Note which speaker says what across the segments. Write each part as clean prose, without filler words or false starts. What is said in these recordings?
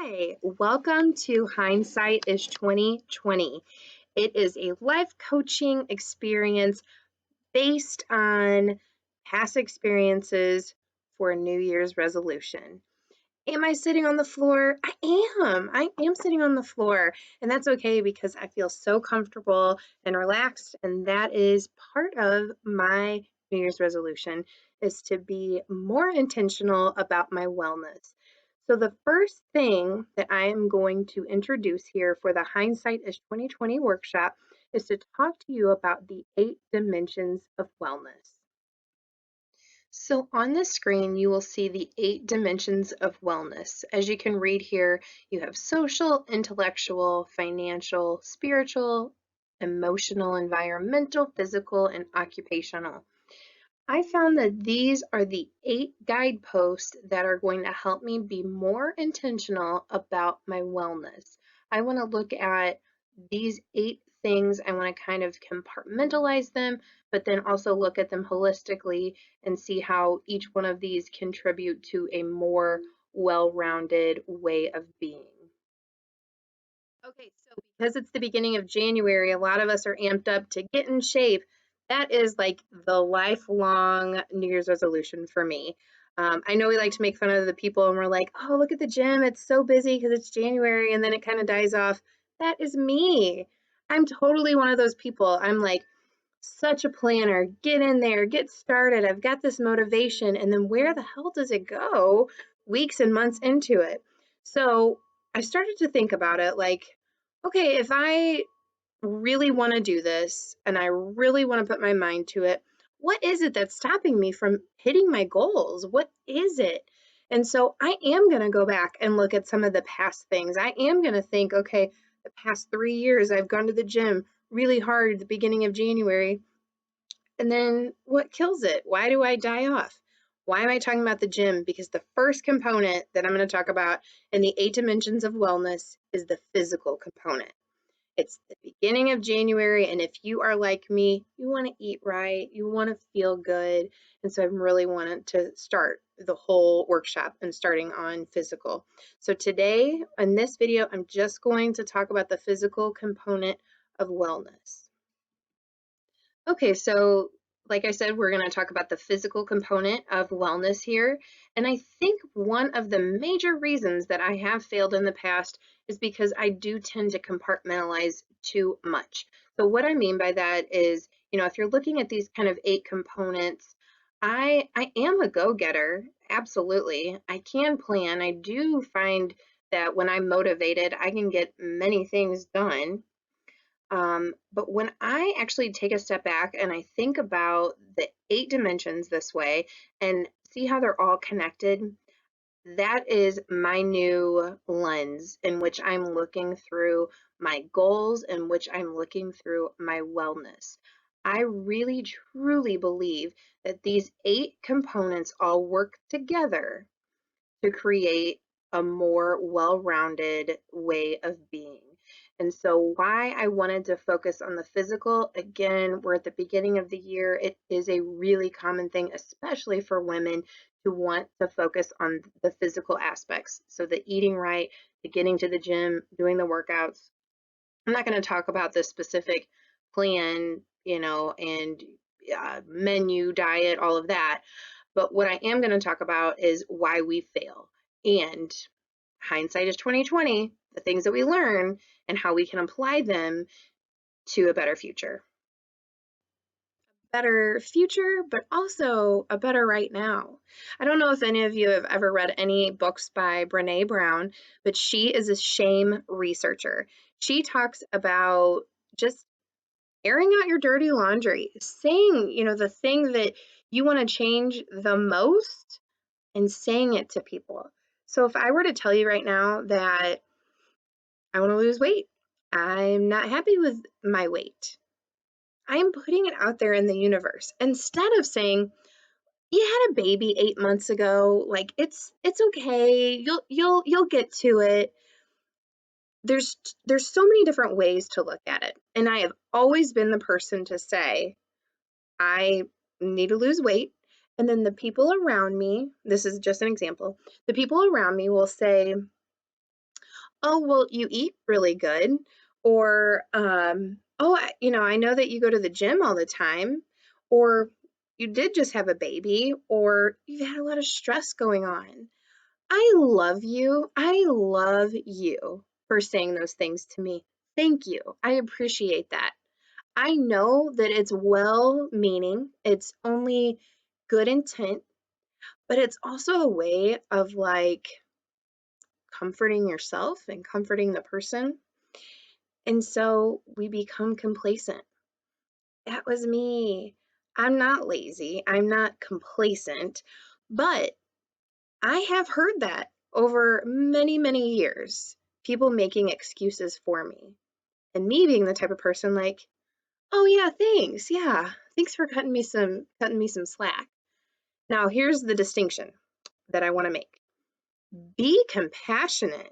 Speaker 1: Hi, welcome to Hindsight is 2020. It is a life coaching experience based on past experiences for a New Year's resolution. Am I sitting on the floor? I am sitting on the floor, and that's okay because I feel so comfortable and relaxed, and that is part of my New Year's resolution is to be more intentional about my wellness. So the first thing that I am going to introduce here for the Hindsight is 2020 workshop is to talk to you about the 8 dimensions of wellness. So on the screen, you will see the 8 dimensions of wellness. As you can read here, you have social, intellectual, financial, spiritual, emotional, environmental, physical, and occupational. I found that these are the 8 guideposts that are going to help me be more intentional about my wellness. I want to look at these 8 things. I want to kind of compartmentalize them, but then also look at them holistically and see how each one of these contribute to a more well-rounded way of being. Okay, so because it's the beginning of January, a lot of us are amped up to get in shape. That is like the lifelong New Year's resolution for me. I know we like to make fun of the people and we're like, oh, look at the gym. It's so busy because it's January and then it kind of dies off. That is me. I'm totally one of those people. I'm like such a planner. Get in there, get started. I've got this motivation. And then where the hell does it go weeks and months into it? So I started to think about it like, okay, if I really want to do this and I really want to put my mind to it, what is it that's stopping me from hitting my goals? What is it? And so I am going to go back and look at some of the past things. I am going to think, okay, the past 3 years I've gone to the gym really hard at the beginning of January. And then what kills it? Why do I die off? Why am I talking about the gym? Because the first component that I'm going to talk about in the 8 dimensions of wellness is the physical component. It's the beginning of January, and if you are like me, you want to eat right, you want to feel good. And so I'm really wanting to start the whole workshop and starting on physical. So today in this video, I'm just going to talk about the physical component of wellness. Okay, so like I said, we're going to talk about the physical component of wellness here. And I think one of the major reasons that I have failed in the past is because I do tend to compartmentalize too much. So what I mean by that is, if you're looking at these kind of 8 components, I am a go-getter, absolutely. I can plan. I do find that when I'm motivated, I can get many things done. But when I actually take a step back and I think about the 8 dimensions this way and see how they're all connected, that is my new lens in which I'm looking through my goals, in which I'm looking through my wellness. I really truly believe that these 8 components all work together to create a more well-rounded way of being. And so why I wanted to focus on the physical, again, we're at the beginning of the year. It is a really common thing, especially for women, to want to focus on the physical aspects. So the eating right, the getting to the gym, doing the workouts. I'm not going to talk about the specific plan, and menu, diet, all of that. But what I am going to talk about is why we fail. And hindsight is 2020, the things that we learn and how we can apply them to a better future. Better future, but also a better right now. I don't know if any of you have ever read any books by Brene Brown, but she is a shame researcher. She talks about just airing out your dirty laundry, saying, the thing that you want to change the most and saying it to people. So if I were to tell you right now that I want to lose weight, I'm not happy with my weight, I'm putting it out there in the universe instead of saying, you had a baby 8 months ago, like it's okay, you'll get to it. There's so many different ways to look at it. And I have always been the person to say, I need to lose weight. And then the people around me, this is just an example, the people around me will say, oh, well, you eat really good, or, oh, I know that you go to the gym all the time, or you did just have a baby, or you've had a lot of stress going on. I love you. I love you for saying those things to me. Thank you. I appreciate that. I know that it's well meaning, it's only good intent, but it's also a way of like comforting yourself and comforting the person. And so we become complacent. That was me. I'm not lazy. I'm not complacent, but I have heard that over many, many years. People making excuses for me and me being the type of person like, oh yeah, thanks. Yeah. Thanks for cutting me some slack. Now, here's the distinction that I want to make. Be compassionate.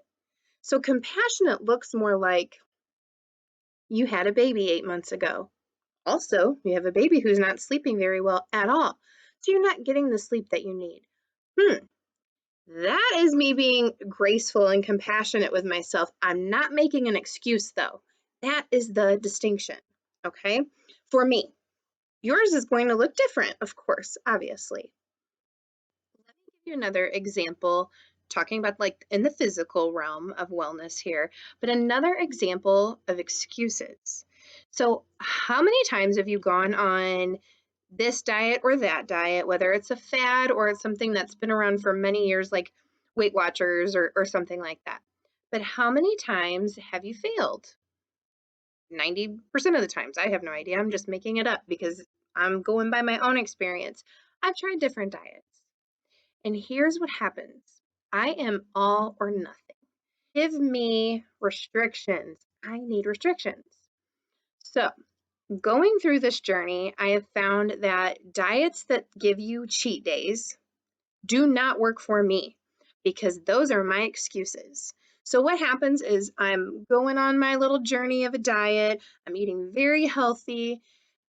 Speaker 1: So compassionate looks more like you had a baby 8 months ago. Also, you have a baby who's not sleeping very well at all. So you're not getting the sleep that you need. That is me being graceful and compassionate with myself. I'm not making an excuse though. That is the distinction. Okay. For me, yours is going to look different, of course, obviously. Let me give you another example, talking about like in the physical realm of wellness here, but another example of excuses. So, how many times have you gone on this diet or that diet, whether it's a fad or it's something that's been around for many years, like Weight Watchers or something like that? But how many times have you failed? 90% of the times. I have no idea. I'm just making it up because I'm going by my own experience. I've tried different diets. And here's what happens. I am all or nothing. Give me restrictions. I need restrictions. So, going through this journey, I have found that diets that give you cheat days do not work for me because those are my excuses. So, what happens is I'm going on my little journey of a diet, I'm eating very healthy,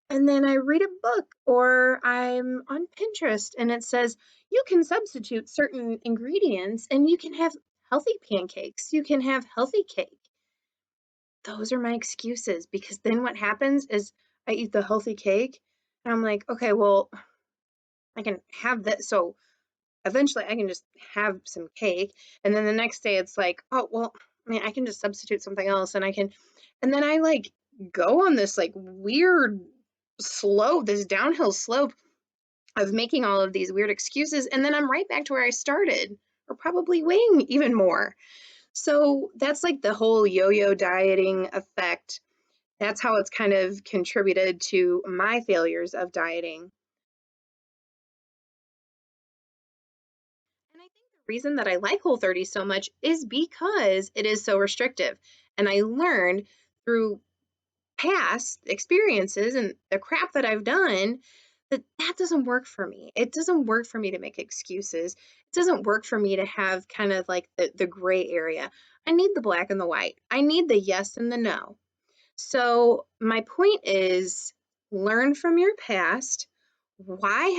Speaker 1: and then I read a book or I'm on Pinterest and it says you can substitute certain ingredients and you can have healthy pancakes, you can have healthy cake. Those are my excuses because then what happens is I eat the healthy cake and I'm like, okay, well, I can have that. So eventually I can just have some cake. And then the next day it's like, oh, well, I mean, I can just substitute something else and then I like go on this like weird slope, this downhill slope of making all of these weird excuses. And then I'm right back to where I started, or probably weighing even more. So that's like the whole yo yo dieting effect. That's how it's kind of contributed to my failures of dieting. And I think the reason that I like Whole30 so much is because it is so restrictive. And I learned through past experiences and the crap that I've done that that doesn't work for me. It doesn't work for me to make excuses. It doesn't work for me to have kind of like the gray area. I need the black and the white. I need the yes and the no. So my point is learn from your past. Why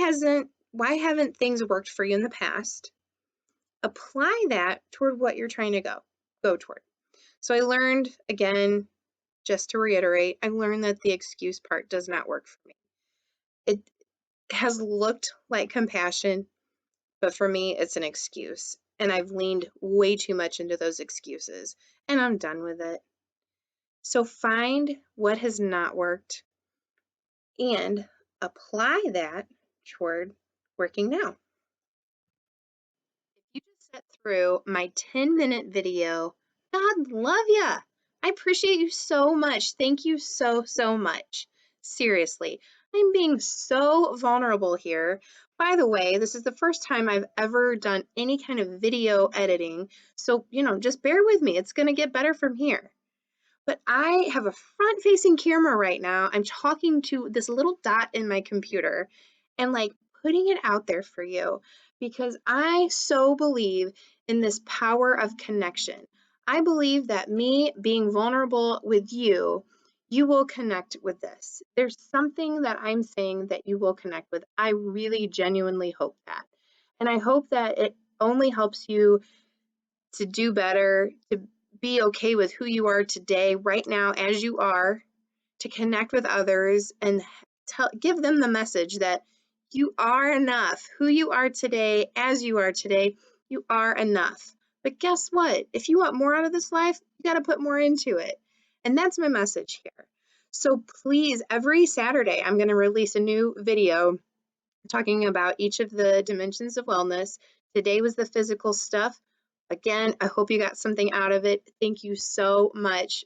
Speaker 1: haven't things worked for you in the past? Apply that toward what you're trying to go toward. So I learned again, just to reiterate, I learned that the excuse part does not work for me. It has looked like compassion, but for me it's an excuse. And I've leaned way too much into those excuses and I'm done with it. So find what has not worked and apply that toward working now. If you just sat through my 10-minute video, God love ya. I appreciate you so much. Thank you so, so much. Seriously, I'm being so vulnerable here. By the way, this is the first time I've ever done any kind of video editing. So, just bear with me. It's going to get better from here. But I have a front-facing camera right now. I'm talking to this little dot in my computer and like putting it out there for you because I so believe in this power of connection. I believe that me being vulnerable with you, you will connect with this. There's something that I'm saying that you will connect with. I really genuinely hope that. And I hope that it only helps you to do better, to be okay with who you are today, right now, as you are, to connect with others and give them the message that you are enough. Who you are today, as you are today, you are enough. But guess what? If you want more out of this life, you got to put more into it. And that's my message here. So please, every Saturday, I'm going to release a new video talking about each of the dimensions of wellness. Today was the physical stuff. Again, I hope you got something out of it. Thank you so much